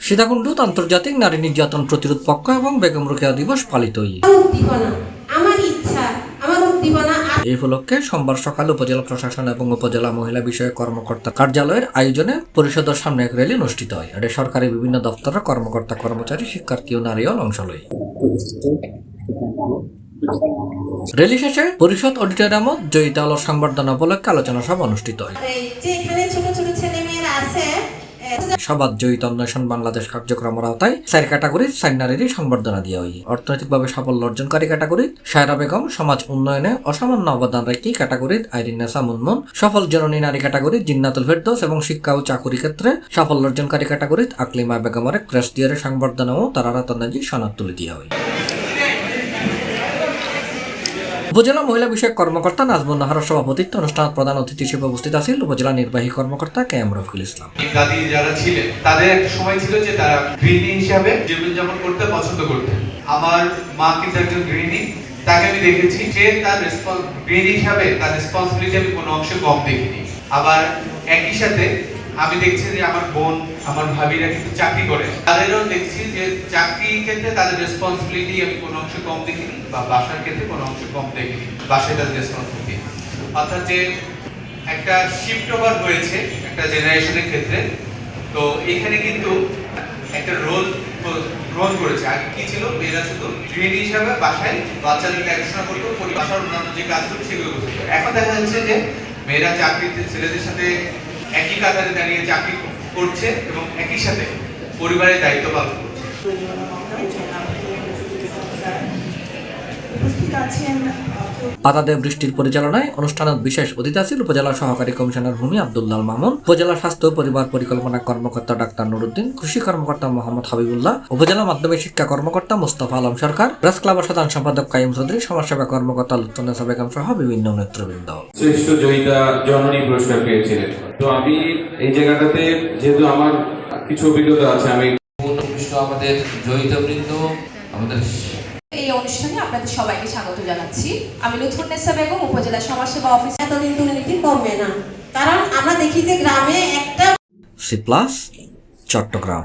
সীতাকুণ্ডত আন্তর্জাতিক নারী নির্যাতন প্রতিরোধ পক্ষ এবং বেগম রোকেয়া দিবস পালিত। এই উপলক্ষে সোমবার সকালে উপজেলা প্রশাসন এবং উপজেলা মহিলা বিষয়ক কর্মকর্তা কার্যালয়ের আয়োজনে পরিষদের সামনে এক র্যালি অনুষ্ঠিত হয়। এতে সরকারি বিভিন্ন দপ্তরের কর্মকর্তা, কর্মচারী, শিক্ষার্থী ও নারীও অংশ লয়। র্যালি শেষে পরিষদ অডিটোরিয়ামত জয়িতা আলোর সংবর্ধনা উপলক্ষে আলোচনা সভা অনুষ্ঠিত হয়। সভাত জয়িতা অন্বেষণ বাংলাদেশ কার্যক্রমের আওতায় 4 ক্যাটাগরির 4 নারীরই সংবর্ধনা দেওয়া হয়। অর্থনৈতিকভাবে সাফল্য অর্জনকারী ক্যাটাগরি সায়রা বেগম, সমাজ উন্নয়নে অসামান্য অবদান রাখি ক্যাটাগরির আইরিন নেসা মুনমুন, সফল জননী নারী ক্যাটাগরি জিন্নাতুল ফেরদৌস এবং শিক্ষা ও চাকুরি ক্ষেত্রে সাফল্য অর্জনকারী ক্যাটাগরিত আকলিমা বেগমের ক্রেস্ট দিয়ারের সংবর্ধনা ও তারারা তন্নাজি সনদ তুলে দেওয়া হয়। উপজেলা মহিলা বিষয়ক কর্মকর্তা নাজমুন নাহারের সভাপতিত্বে অনুষ্ঠানে প্রধান অতিথি হিসেবে উপস্থিত আছেন উপজেলা নির্বাহী কর্মকর্তা কেএম রফিকুল ইসলাম। দাদি যারা ছিলেন তাদের একটা সময় ছিল যে তারা গৃহিণী হিসাবে জীবনযাপন করতে পছন্দ করতেন। আমার মা কিন্তু একজন গৃহিণী, তাকে আমি দেখেছি যে তার গৃহিণী হিসাবে তার রেসপন্সিবিলিটি আমি কোনো অংশে কম দেখিনি। আবার একই সাথে আমি দেখছি যে আমার বোন, আমার ভাবিরা কিন্তু চাকরি করে, তাদেরও দেখছি যে চাকরির ক্ষেত্রে তাদের রেসপন্সিবিলিটি আমি কোনো অংশে কম দেখিনি, বা বাসার ক্ষেত্রে কোনো অংশে কম দেখিনি। বাসায় তাদের রেসপন্সিবিলিটি অর্থাৎ যে একটা শিফট ওভার হয়েছে একটা জেনারেশনের ক্ষেত্রে। তো এখানে কিন্তু একটা রোল গ্রহণ করেছে। আগে কি ছিল, মেয়েরা শুধু গৃহিণী হিসাবে বাসায় বাচ্চাদের দেখাশোনা করতো, পরিবারের অন্যান্য যে কাজগুলো সেগুলো করতো। এখন দেখা যাচ্ছে যে মেয়েরা চাকরিতে ছেলেদের সাথে একই কাতারে দাঁড়িয়ে চাকরি করছে এবং একই সাথে পরিবারের দায়িত্ব পালন করছে। পাতাদেব বৃষ্টির পরিচালনায় অনুষ্ঠানত বিশেষ অতিথি ছিলেন উপজেলা সহকারী কমিশনার ভূমি আব্দুল্লাহ মামুন, উপজেলা স্বাস্থ্য ও পরিবার পরিকল্পনা কর্মকর্তা ডাক্তার নুরুদ্দিন, কৃষি কর্মকর্তা মোহাম্মদ হাবিবুল্লাহ, উপজেলা মাধ্যমিক শিক্ষা কর্মকর্তা মোস্তফা আলম সরকার, প্রেস ক্লাবের সাধারণ সম্পাদক কাইম চৌধুরী, সমাজসেবা কর্মকর্তা লুৎফুন্নেসা বেগম সহ বিভিন্ন নেতৃবৃন্দ। শ্রেষ্ঠ জয়িতা জননী পুরস্কার পেয়েছিলেন। তো আমি এই জায়গাটাতে যেহেতু আমার কিছু অভিজ্ঞতা আছে, আমি আমাদের জয়িতাবৃন্দ, আমাদের এই অনুষ্ঠানে আপনাদের সবাইকে স্বাগত জানাচ্ছি। আমি লুৎফুন্নেসা বেগম, উপজেলা সমাজসেবা অফিস। এতদিন দুর্নীতি কমবে না, কারণ আমরা দেখি যে গ্রামে একটা সি প্লাস চট্টগ্রাম।